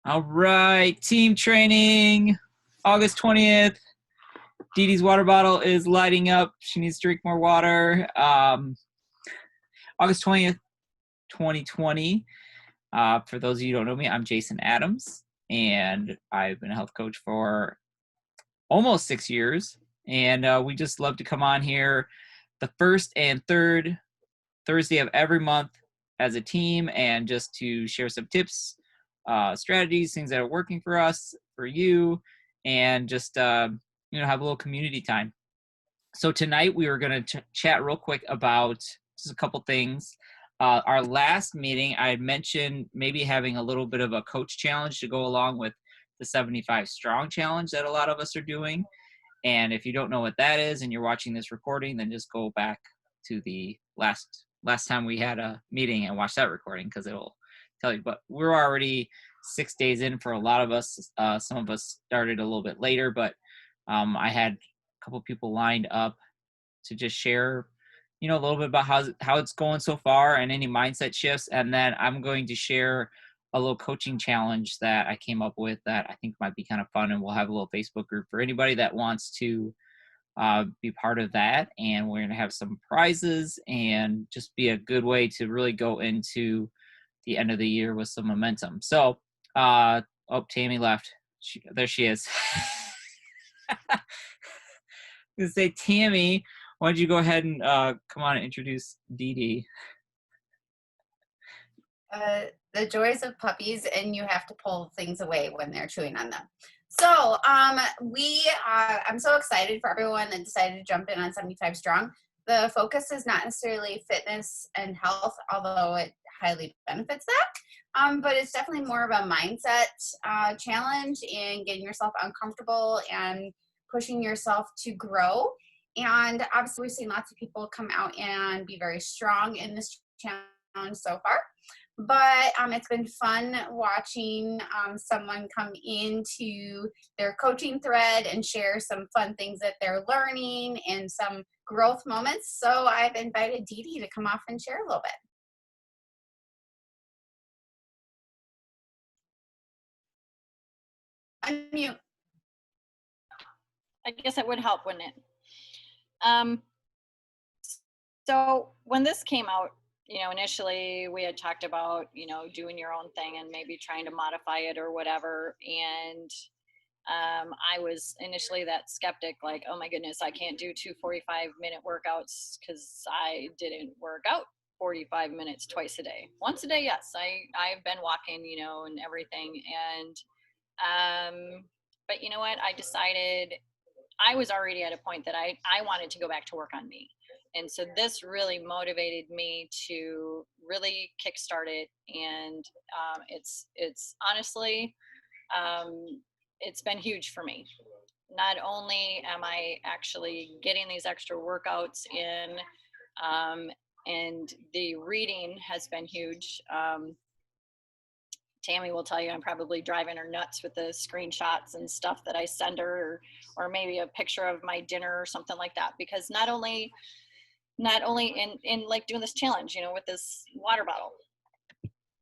All right, team training, August 20th. Dee Dee's water bottle is lighting up. She needs to drink more water. August 20th, 2020. For those of you who don't know me, I'm Jason Adams, and I've been a health coach for almost 6 years. And we just love to come on here the first and third Thursday of every month as a team and just to share some tips, strategies, things that are working for us, for you, and just have a little community time. So tonight we were going to chat real quick about just a couple things. Our last meeting, I had mentioned maybe having a little bit of a coach challenge to go along with the 75 Strong Challenge that a lot of us are doing. And if you don't know what that is and you're watching this recording, then just go back to the last time we had a meeting and watch that recording because it'll tell you. But we're already 6 days in for a lot of us. Some of us started a little bit later, but I had a couple people lined up to just share, a little bit about how it's going so far and any mindset shifts. And then I'm going to share a little coaching challenge that I came up with that I think might be kind of fun. And we'll have a little Facebook group for anybody that wants to be part of that. And we're going to have some prizes and just be a good way to really go into the end of the year with some momentum. So, Tammy left. There she is. I'm going to say, Tammy, why don't you go ahead and come on and introduce Dee Dee? The joys of puppies, and you have to pull things away when they're chewing on them. So I'm so excited for everyone that decided to jump in on 75 Strong. The focus is not necessarily fitness and health, although it highly benefits that. But it's definitely more of a mindset challenge in getting yourself uncomfortable and pushing yourself to grow. And obviously we've seen lots of people come out and be very strong in this challenge so far. But it's been fun watching someone come into their coaching thread and share some fun things that they're learning and some growth moments. So I've invited Dee Dee to come off and share a little bit. Unmute. I guess it would help, wouldn't it? So when this came out, initially we had talked about, doing your own thing and maybe trying to modify it or whatever. And I was initially that skeptic, like, oh my goodness, I can't do 2 45-minute workouts because I didn't work out 45 minutes twice a day. Once a day, yes, I've been walking, and everything. And but you know what? I decided I was already at a point that I wanted to go back to work on me. And so this really motivated me to really kickstart it. And it's honestly, it's been huge for me. Not only am I actually getting these extra workouts in, and the reading has been huge. Tammy will tell you I'm probably driving her nuts with the screenshots and stuff that I send her, or maybe a picture of my dinner or something like that. Because not only in like doing this challenge, with this water bottle,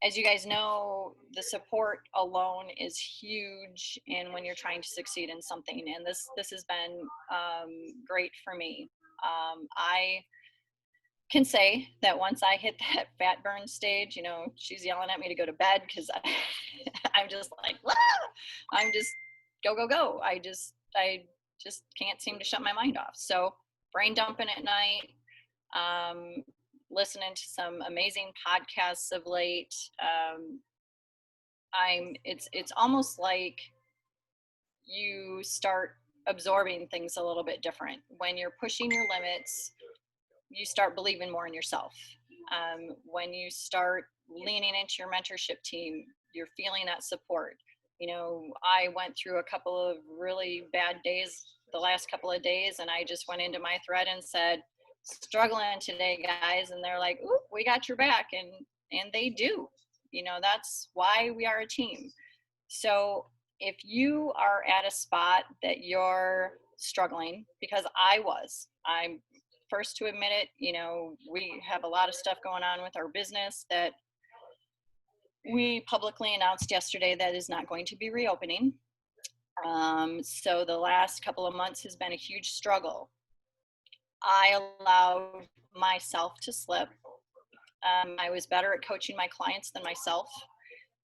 as you guys know, the support alone is huge. And when you're trying to succeed in something, and this has been great for me. I can say that once I hit that fat burn stage, she's yelling at me to go to bed because I'm just like, ah! I'm just go. I just can't seem to shut my mind off. So brain dumping at night, listening to some amazing podcasts of late. It's almost like you start absorbing things a little bit different. When you're pushing your limits, you start believing more in yourself. When you start leaning into your mentorship team, you're feeling that support. I went through a couple of really bad days the last couple of days, and I just went into my thread and said, struggling today, guys. And they're like, ooh, we got your back. And they do. That's why we are a team. So if you are at a spot that you're struggling, because I'm first to admit it, we have a lot of stuff going on with our business that we publicly announced yesterday that is not going to be reopening. So the last couple of months has been a huge struggle. I allowed myself to slip. I was better at coaching my clients than myself.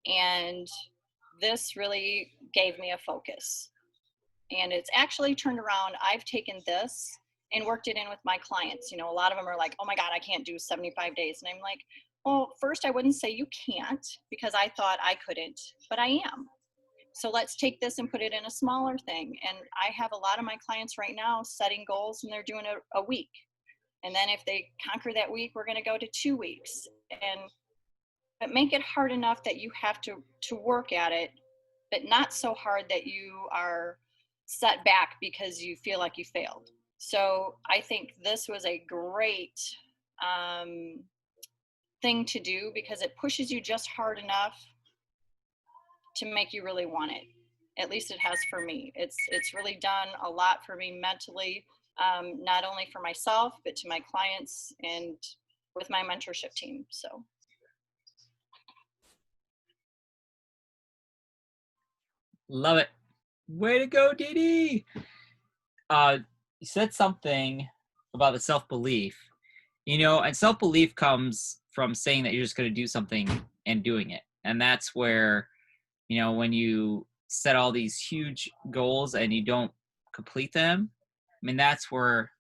And this really gave me a focus. And it's actually turned around. I've taken this and worked it in with my clients. You know, a lot of them are like, oh my God, I can't do 75 days. And I'm like, well, first, I wouldn't say you can't because I thought I couldn't, but I am. So let's take this and put it in a smaller thing. And I have a lot of my clients right now setting goals and they're doing a week. And then if they conquer that week, we're going to go to 2 weeks. But make it hard enough that you have to work at it, but not so hard that you are set back because you feel like you failed. So I think this was a great thing to do because it pushes you just hard enough to make you really want it. At least it has for me. It's really done a lot for me mentally, not only for myself, but to my clients and with my mentorship team. So. Love it. Way to go, Dee Dee. You said something about the self-belief, you know, and self-belief comes from saying that you're just going to do something and doing it. And that's where, you know, when you set all these huge goals and you don't complete them, I mean, that's where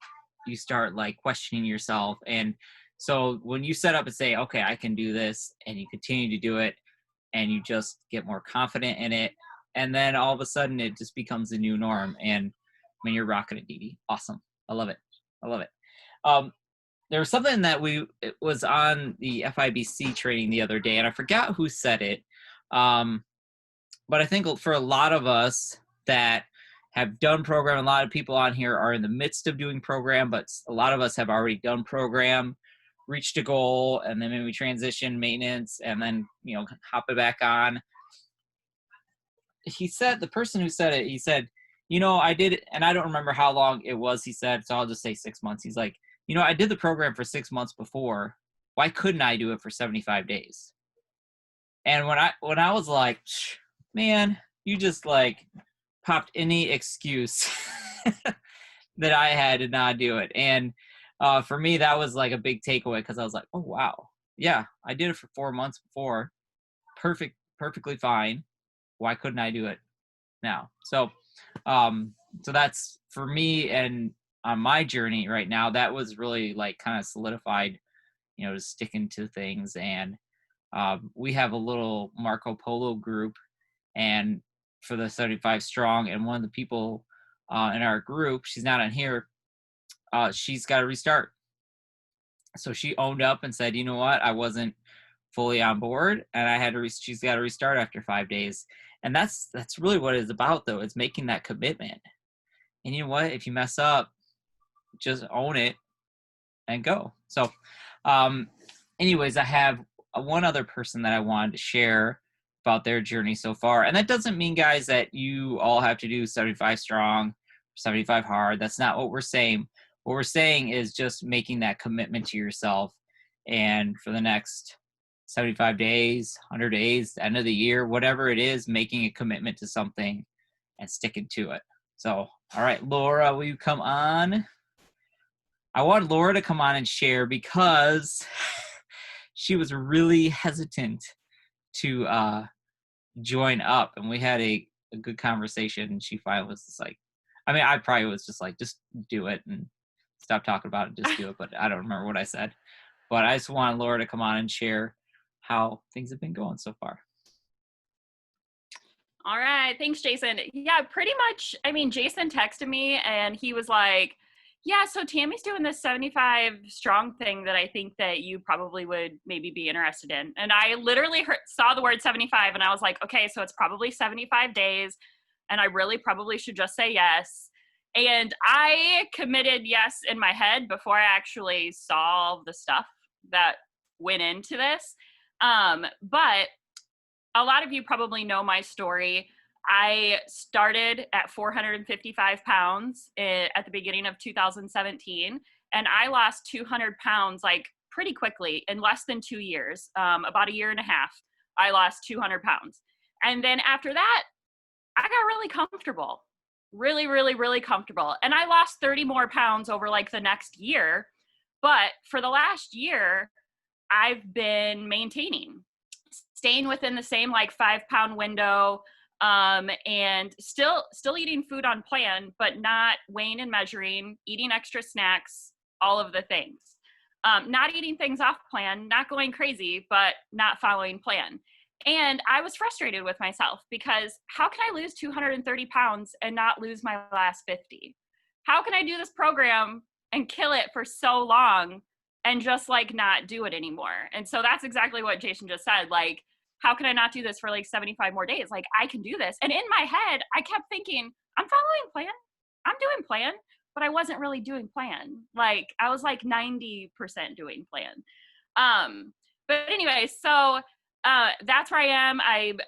you start like questioning yourself. And so when you set up and say, okay, I can do this, and you continue to do it, and you just get more confident in it, and then all of a sudden it just becomes the new norm. And I mean, you're rocking it, Dee Dee. Awesome. I love it. I love it. There was something that it was on the FIBC training the other day, and I forgot who said it. But I think for a lot of us that have done program, a lot of people on here are in the midst of doing program, but a lot of us have already done program, reached a goal, and then maybe transition maintenance, and then, you know, hop it back on. He said, the person who said it, he said, you know, I did it, and I don't remember how long it was, he said, so I'll just say 6 months. He's like, you know, I did the program for 6 months before. Why couldn't I do it for 75 days? And when I was like, man, you just like popped any excuse that I had to not do it. And for me, that was like a big takeaway because I was like, oh, wow. Yeah, I did it for 4 months before. Perfectly fine. Why couldn't I do it now? So that's for me, and on my journey right now, that was really like kind of solidified, you know, just sticking to things. And we have a little Marco Polo group, and for the 75 strong, and one of the people in our group, she's not on here, she's got to restart. So she owned up and said, you know what, I wasn't fully on board, and I had to she's got to restart after 5 days. And that's really what it's about, though. It's making that commitment. And you know what, if you mess up, just own it and go. So anyways, I have one other person that I wanted to share about their journey so far. And that doesn't mean, guys, that you all have to do 75 strong, 75 hard. That's not what we're saying. What we're saying is just making that commitment to yourself. And for the next 75 days, 100 days, the end of the year, whatever it is, making a commitment to something and sticking to it. So, all right, Laura, will you come on? I want Laura to come on and share because she was really hesitant to join up, and we had a good conversation, and she finally was just like, I mean, I probably was just like, just do it and stop talking about it, just do it. But I don't remember what I said. But I just wanted Laura to come on and share how things have been going so far. All right. Thanks, Jason. Yeah, pretty much. I mean, Jason texted me and he was like, yeah, so Tammy's doing this 75 strong thing that I think that you probably would maybe be interested in. And I literally saw the word 75 and I was like, okay, so it's probably 75 days and I really probably should just say yes. And I committed yes in my head before I actually saw all the stuff that went into this. But a lot of you probably know my story. I started at 455 pounds at the beginning of 2017, and I lost 200 pounds like pretty quickly in less than 2 years, about a year and a half. I lost 200 pounds. And then after that, I got really comfortable, really, really, really comfortable. And I lost 30 more pounds over like the next year. But for the last year, I've been maintaining, staying within the same like 5-pound window, and still eating food on plan, but not weighing and measuring, eating extra snacks, all of the things. Not eating things off plan, not going crazy, but not following plan. And I was frustrated with myself because how can I lose 230 pounds and not lose my last 50? How can I do this program and kill it for so long and just like not do it anymore? And so that's exactly what Jason just said. Like, how can I not do this for like 75 more days? Like, I can do this. And in my head, I kept thinking, I'm following plan. I'm doing plan, but I wasn't really doing plan. Like, I was like 90% doing plan. But anyway, so that's where I am.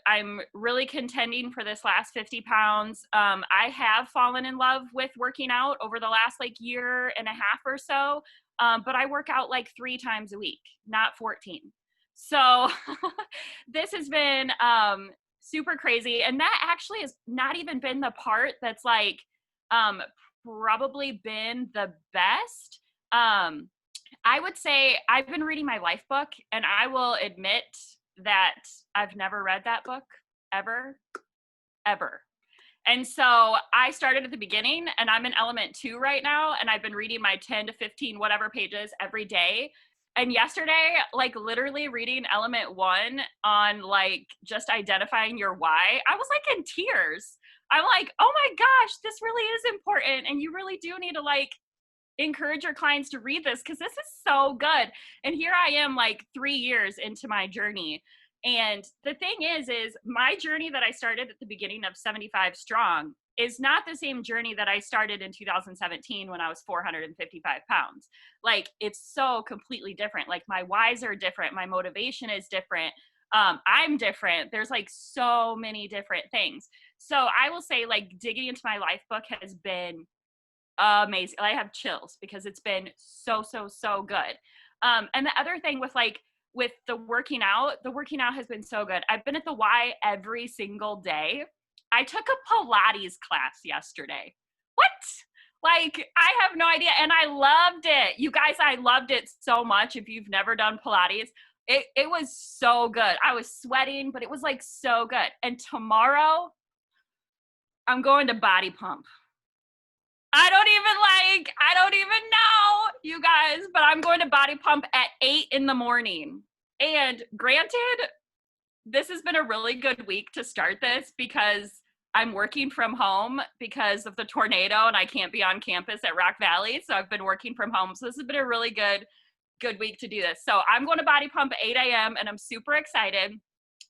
I'm really contending for this last 50 pounds. I have fallen in love with working out over the last like year and a half or so. But I work out like 3 times a week, not 14. So this has been super crazy. And that actually has not even been the part that's like probably been the best. I would say I've been reading my life book, and I will admit that I've never read that book ever. And so I started at the beginning, and I'm in element 2 right now, and I've been reading my 10 to 15 whatever pages every day. And yesterday, like literally reading element 1 on like just identifying your why, I was like in tears. I'm like, oh my gosh, this really is important. And you really do need to like encourage your clients to read this because this is so good. And here I am like 3 years into my journey. And the thing is my journey that I started at the beginning of 75 Strong is not the same journey that I started in 2017 when I was 455 pounds. Like, it's so completely different. Like, my whys are different. My motivation is different. I'm different. There's like so many different things. So I will say like digging into my life book has been amazing. I have chills because it's been so good. And the other thing with the working out has been so good. I've been at the Y every single day. I took a Pilates class yesterday. What? Like, I have no idea. And I loved it. You guys, I loved it so much. If you've never done Pilates, it was so good. I was sweating, but it was like so good. And tomorrow I'm going to Body Pump. I don't even know, you guys, but I'm going to Body Pump at 8 in the morning. And granted, this has been a really good week to start this because I'm working from home because of the tornado and I can't be on campus at Rock Valley. So I've been working from home. So this has been a really good week to do this. So I'm going to Body Pump at 8 a.m. and I'm super excited.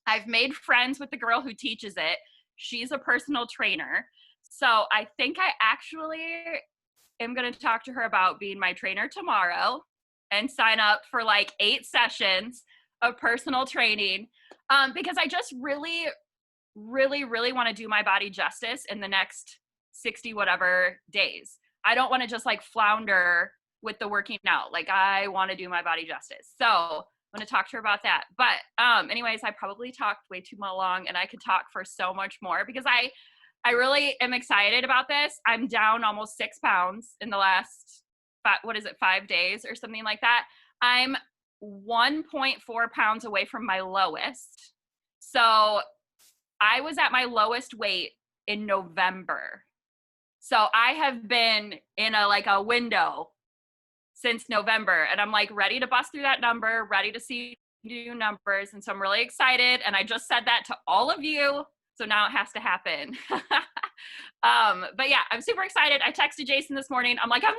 I've made friends with the girl who teaches it. She's a personal trainer. So I think I actually am going to talk to her about being my trainer tomorrow and sign up for like 8 sessions of personal training because I just really want to do my body justice in the next 60 whatever days. I don't want to just like flounder with the working out. Like, I want to do my body justice. So I'm going to talk to her about that. But anyways, I probably talked way too long and I could talk for so much more because I really am excited about this. I'm down almost 6 pounds in the last 5 days or something like that. I'm 1.4 pounds away from my lowest. So I was at my lowest weight in November. So I have been in a window since November, and I'm like ready to bust through that number, ready to see new numbers. And so I'm really excited. And I just said that to all of you. So now it has to happen. But yeah, I'm super excited. I texted Jason this morning. I'm like, I'm 1.4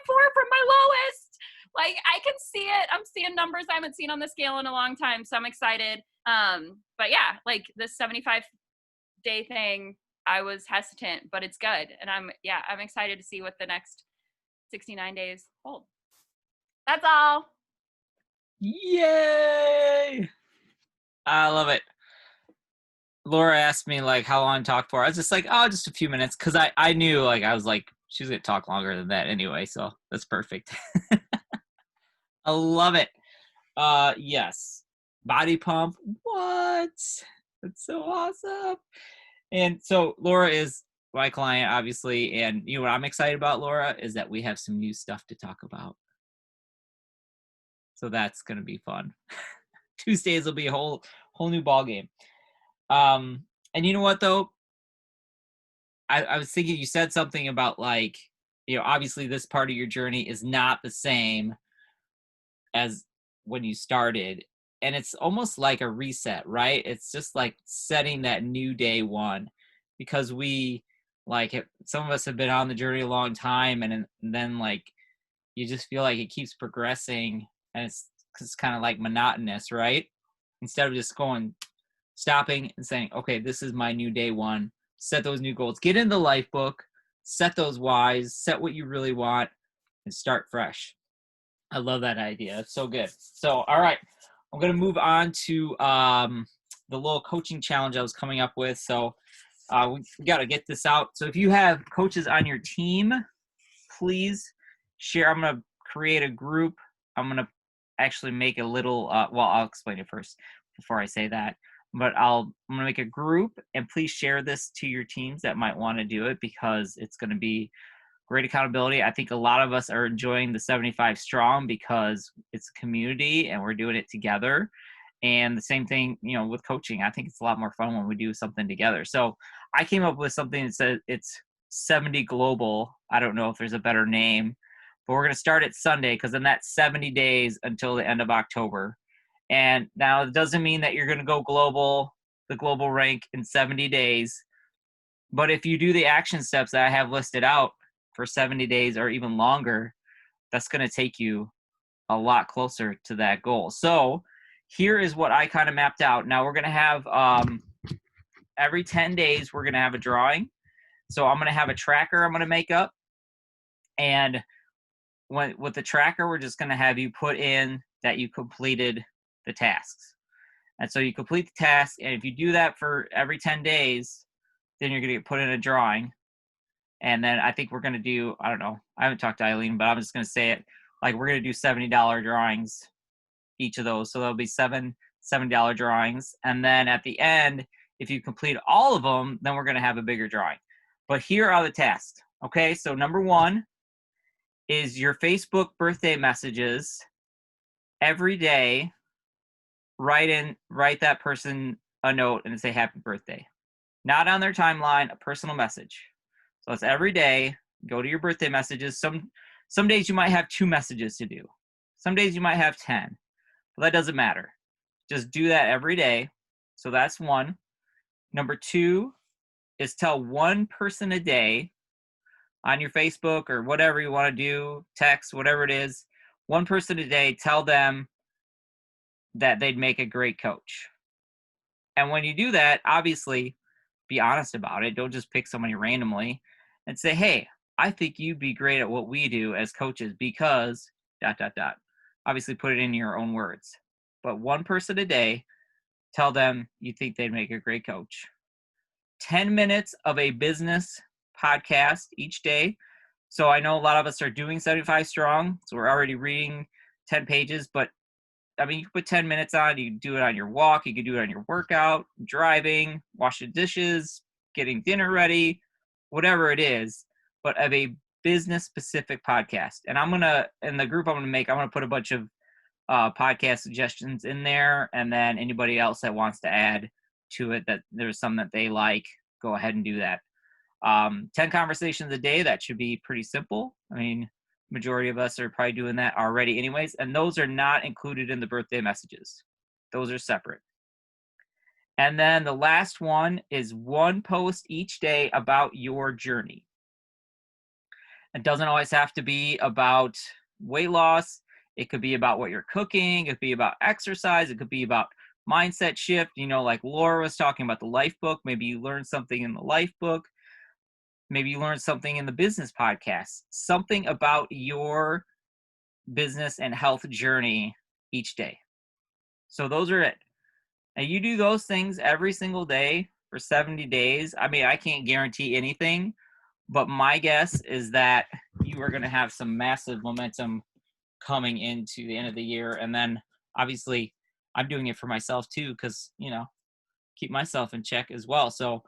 from my lowest. Like, I can see it. I'm seeing numbers I haven't seen on the scale in a long time. So I'm excited. But yeah, like this 75-day thing, I was hesitant, but it's good. And I'm excited to see what the next 69 days hold. That's all. Yay! I love it. Laura asked me like how long to talk for. I was just like, oh, just a few minutes. Cause I knew like, I was like, she's going to talk longer than that anyway. So that's perfect. I love it. Yes. body pump. What? That's so awesome. And so Laura is my client, obviously. And you know what I'm excited about, Laura, is that we have some new stuff to talk about. So that's going to be fun. Tuesdays will be a whole new ball game. And you know what, though? I was thinking you said something about, like, you know, obviously this part of your journey is not the same as when you started. And it's almost like a reset, right? It's just like setting that new day one, because we, like, some of us have been on the journey a long time, and then like you just feel like it keeps progressing, and it's kind of like monotonous, right? Instead of just stopping and saying, okay, this is my new day one. Set those new goals, get in the life book, set those whys, set what you really want, and start fresh. I love that idea. It's so good. So, all right, I'm going to move on to the little coaching challenge I was coming up with. So we got to get this out. So if you have coaches on your team, please share. I'm going to create a group. I'm going to actually make a little, I'll explain it first before I say that. But I'm going to make a group, and please share this to your teams that might want to do it, because it's going to be great accountability. I think a lot of us are enjoying the 75 Strong because it's a community and we're doing it together. And the same thing, you know, with coaching. I think it's a lot more fun when we do something together. So I came up with something that says it's 70 Global. I don't know if there's a better name, but we're going to start at Sunday, because then that's 70 days until the end of October. And now it doesn't mean that you're going to go global, the global rank in 70 days. But if you do the action steps that I have listed out for 70 days or even longer, that's going to take you a lot closer to that goal. So here is what I kind of mapped out. Now we're going to have every 10 days, we're going to have a drawing. So I'm going to have a tracker I'm going to make up. And with the tracker, we're just going to have you put in that you completed the tasks. And so you complete the task, and if you do that for every 10 days, then you're going to get put in a drawing. And then I think we're going to do, I don't know, I haven't talked to Eileen, but I'm just going to say it, like, we're going to do $70 drawings, each of those. So there'll be $70 drawings. And then at the end, if you complete all of them, then we're going to have a bigger drawing. But here are the tasks. Okay, so number one is your Facebook birthday messages. Every day, write that person a note and say happy birthday. Not on their timeline, a personal message. So it's every day. Go to your birthday messages. Some days you might have 2 messages to do. Some days you might have 10. But that doesn't matter. Just do that every day. So that's one. Number 2 is tell one person a day on your Facebook or whatever you want to do, text, whatever it is, one person a day, tell them that they'd make a great coach. And when you do that, obviously, be honest about it. Don't just pick somebody randomly and say, hey, I think you'd be great at what we do as coaches because ... Obviously, put it in your own words. But one person a day, tell them you think they'd make a great coach. 10 minutes of a business podcast each day. So I know a lot of us are doing 75 Strong, so we're already reading 10 pages, but I mean, you can put 10 minutes on, you can do it on your walk, you can do it on your workout, driving, washing dishes, getting dinner ready, whatever it is, but of a business-specific podcast. And in the group I'm going to make, I'm going to put a bunch of podcast suggestions in there, and then anybody else that wants to add to it, that there's some that they like, go ahead and do that. 10 conversations a day, that should be pretty simple. I mean, majority of us are probably doing that already anyways, and those are not included in the birthday messages. Those are separate. And then the last one is one post each day about your journey. It doesn't always have to be about weight loss. It could be about what you're cooking. It could be about exercise. It could be about mindset shift. You know, like Laura was talking about the life book. Maybe you learned something in the life book. Maybe you learned something in the business podcast, something about your business and health journey each day. So those are it. And you do those things every single day for 70 days. I mean, I can't guarantee anything, but my guess is that you are going to have some massive momentum coming into the end of the year. And then obviously I'm doing it for myself too, because, keep myself in check as well. So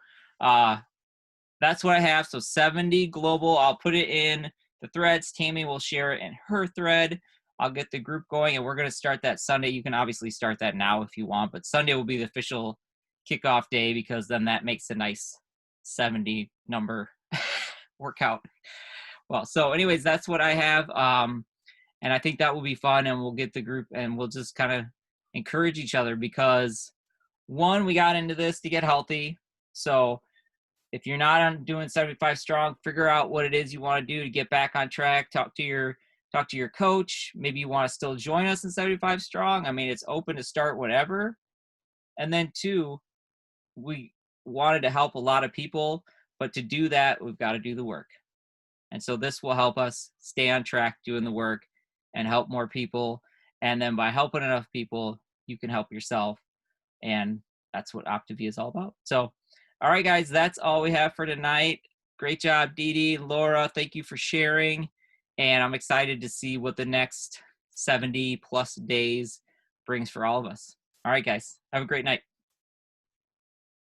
that's what I have. So 70 global. I'll put it in the threads. Tammy will share it in her thread. I'll get the group going, and we're going to start that Sunday. You can obviously start that now if you want, but Sunday will be the official kickoff day, because then that makes a nice 70 number workout. Well, so anyways, that's what I have. And I think that will be fun, and we'll get the group, and we'll just kind of encourage each other, because one, we got into this to get healthy. So if you're not doing 75 strong, figure out what it is you want to do to get back on track. Talk to your coach. Maybe you want to still join us in 75 strong. I mean, it's open to start whatever. And then two, we wanted to help a lot of people, but to do that, we've got to do the work. And so this will help us stay on track doing the work and help more people. And then by helping enough people, you can help yourself. And that's what Optavia is all about. So, all right, guys, that's all we have for tonight. Great job, Dee Dee, Laura. Thank you for sharing. And I'm excited to see what the next 70 plus days brings for all of us. All right, guys, have a great night.